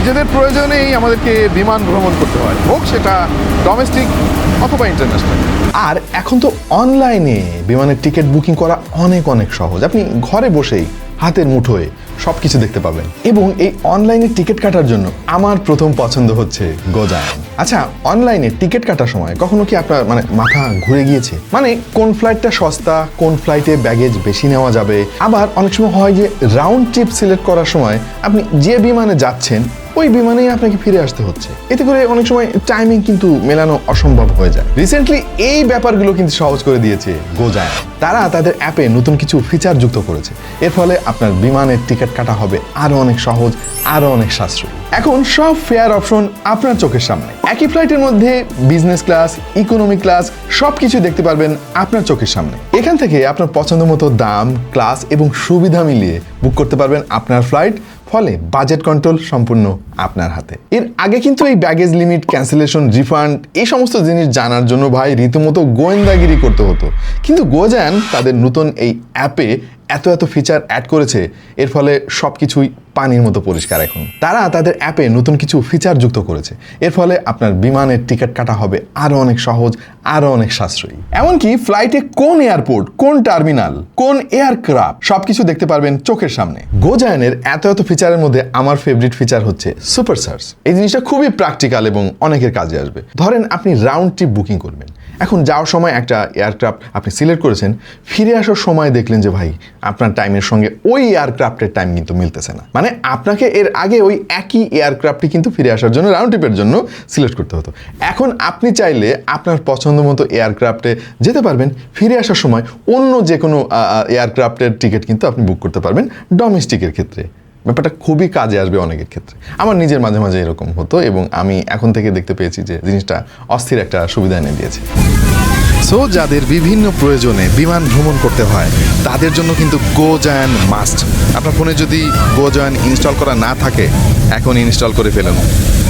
নিজেদের প্রয়োজনেই আমাদেরকে বিমান ভ্রমণ করতে হয়, হোক সেটা ডোমেস্টিক অথবা ইন্টারন্যাশনাল। আর এখন তো অনলাইনে বিমানের টিকিট বুকিং করা অনেক অনেক সহজ। আপনি ঘরে বসেই হাতের মুঠোয় সব কিছু দেখতে পাবেন। এবং এই অনলাইনে টিকিট কাটার জন্য আমার প্রথম পছন্দ হচ্ছে গোজায়ন। আচ্ছা, অনলাইনে টিকিট কাটার সময় কখনো কি আপনার মাথা ঘুরে গিয়েছে? কোন ফ্লাইটটা সস্তা, কোন ফ্লাইটে ব্যাগেজ বেশি নেওয়া যাবে। আবার অনেক সময় হয় যে রাউন্ড ট্রিপ সিলেক্ট করার সময় আপনি যে বিমানে যাচ্ছেন ওই বিমানেই আপনাকে ফিরে আসতে হচ্ছে। এতে করে অনেক সময় টাইমিং কিন্তু মেলানো অসম্ভব হয়ে যায়। রিসেন্টলি এই ব্যাপারগুলো কিন্তু সহজ করে দিয়েছে গোজায়ন। তারা তাদের অ্যাপে নতুন কিছু ফিচার যুক্ত করেছে। এর ফলে আপনার বিমানের টিকিট কাটা হবে আরো অনেক সহজ, আরো অনেক সাশ্রয়ী। এখন সব ফেয়ার অপশন আপনার চোখের সামনে। একই ফ্লাইটের মধ্যে বিজনেস ক্লাস, ইকোনমি ক্লাস সবকিছু দেখতে পারবেন আপনার চোখের সামনে। এখান থেকে আপনার পছন্দ মতো দাম, ক্লাস এবং সুবিধা মিলিয়ে বুক করতে পারবেন আপনার ফ্লাইট। ফলে বাজেট কন্ট্রোল সম্পূর্ণ আপনার হাতে। এর আগে কিন্তু এই ব্যাগেজ লিমিট, ক্যান্সেলেশন, রিফান্ড এই সমস্ত জিনিস জানার জন্য ভাই রীতিমতো গোয়েন্দাগিরি করতে হতো। কিন্তু গোজায়ন তাদের নতুন এই অ্যাপে এত ফিচার অ্যাড করেছে, এর ফলে সব কিছুই পানির মতো পরিষ্কার। এখন তারা তাদের অ্যাপে নতুন কিছু ফিচার যুক্ত করেছে। এর ফলে আপনার বিমানের টিকিট কাটা হবে আরো অনেক সহজ, আরো অনেক সাশ্রয়ী। এমনকি ফ্লাইটে কোন এয়ারপোর্ট, কোন টার্মিনাল, কোন এয়ারক্রাফট সবকিছু দেখতে পারবেন চোখের সামনে। গোজায়নের এত ফিচারের মধ্যে আমার ফেভারিট ফিচার হচ্ছে সুপার সার্চ। এই জিনিসটা খুবই প্র্যাকটিক্যাল এবং অনেকের কাজে আসবে। ধরেন আপনি রাউন্ড ট্রিপ বুকিং করবেন। এখন যাওয়ার সময় একটা এয়ারক্রাফট আপনি সিলেক্ট করেছেন, ফিরে আসার সময় দেখলেন যে ভাই আপনার টাইমের সঙ্গে ওই এয়ারক্রাফটের টাইম কিন্তু মিলতেছে না। আপনাকে এর আগে ওই একই এয়ারক্রাফটটি কিন্তু ফিরে আসার জন্য রাউন্ড ট্রিপের জন্য সিলেক্ট করতে হতো। এখন আপনি চাইলে আপনার পছন্দ মতো এয়ারক্রাফটে যেতে পারবেন। ফিরে আসার সময় অন্য যে কোনো এয়ারক্রাফটের টিকিট কিন্তু আপনি বুক করতে পারবেন ডোমেস্টিকের ক্ষেত্রে। ব্যাপারটা খুবই কাজে আসবে অনেকের ক্ষেত্রে। আমার নিজের মাঝে মাঝে এরকম হতো এবং আমি এখন থেকে দেখতে পেয়েছি যে জিনিসটা অস্থির একটা সুবিধা এনে দিয়েছে। সো যাদের বিভিন্ন প্রয়োজনে বিমান ভ্রমণ করতে হয় তাদের জন্য কিন্তু গোজায়ন মাস্ট। আপনার ফোনে যদি গোজায়ন ইনস্টল করা না থাকে, এখন ইনস্টল করে ফেলুন।